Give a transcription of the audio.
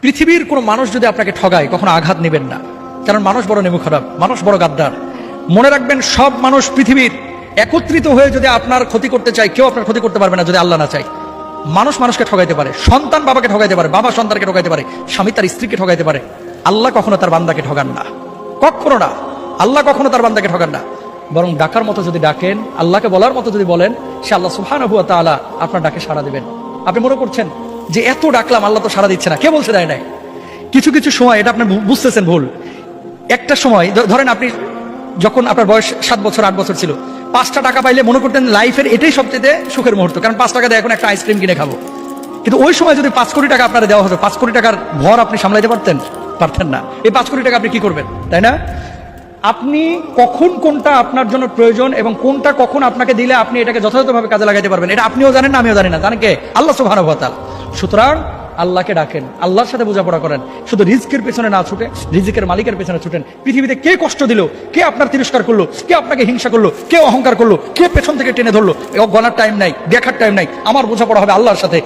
পৃথিবীর কোনো মানুষ যদি আপনাকে ঠগায় কখনো আঘাত নেবেন না, কারণ মানুষ বড় নেমু খারাপ, মানুষ বড় গাদ্দার। মনে রাখবেন, সব মানুষ পৃথিবীর একত্রিত হয়ে যদি আপনার ক্ষতি করতে চায়, কেউ আপনার ক্ষতি করতে পারবে না যদি আল্লাহ না চায়। মানুষ মানুষকে ঠগাইতে পারে, সন্তান বাবাকে ঠগাইতে পারে, বাবা সন্তানকে ঠগাইতে পারে, স্বামী তার স্ত্রীকে ঠগাইতে পারে। আল্লাহ কখনো তার বান্দাকে ঠগান না, কখনো না। আল্লাহ কখনো তার বান্দাকে ঠগান না, বরং ডাকার মতো যদি ডাকেন, আল্লাহকে বলার মতো যদি বলেন, সে আল্লাহ সুবহানাহু ওয়া তাআলা আপনার ডাকে সাড়া দিবেন। আপনি মনে করছেন যে এত ডাকলাম আল্লাহ তো সাড়া দিচ্ছে না, কে বলছে দেয় নাই? কিছু কিছু সময় এটা আপনি বুঝতেছেন ভুল। একটা সময় ধরেন, আপনি যখন আপনার বয়স 7 বছর 8 বছর ছিল, 5টা টাকা পাইলে মনে করতেন লাইফের এটাই সবচেয়ে সুখের মুহূর্ত, কারণ 5 টাকা দিয়ে এখন একটা আইসক্রিম কিনে খাবো। কিন্তু ওই সময় যদি 5 কোটি টাকা আপনারা দেওয়া হতো, 5 কোটি টাকার ভর আপনি সামলাইতে পারতেন না। এই 5 কোটি টাকা আপনি কি করবেন, তাই না? আপনি কখন কোনটা আপনার জন্য প্রয়োজন এবং কোনটা কখন আপনাকে দিলে আপনি এটাকে যথাযথভাবে কাজে লাগাইতে পারবেন, এটা আপনিও জানেন না, আমিও জানি না, জানেন কে? আল্লাহ সুবহানাহু ওয়া তাআলা। সুতরাং আল্লাহকে ডাকেন, আল্লাহর সাথে বোঝাপড়া করেন, শুধু রিজকের পেছনে না ছুটে রিজিকের মালিকের পেছনে ছুটেন। পৃথিবীতে কে কষ্ট দিল, কে আপনার তিরস্কার করলো, কে আপনাকে হিংসা করলো, কে অহংকার করলো, কে পেছন থেকে টেনে ধরলো, গণার টাইম নাই, দেখার টাইম নাই। আমার বোঝাপড়া হবে আল্লাহর সাথে।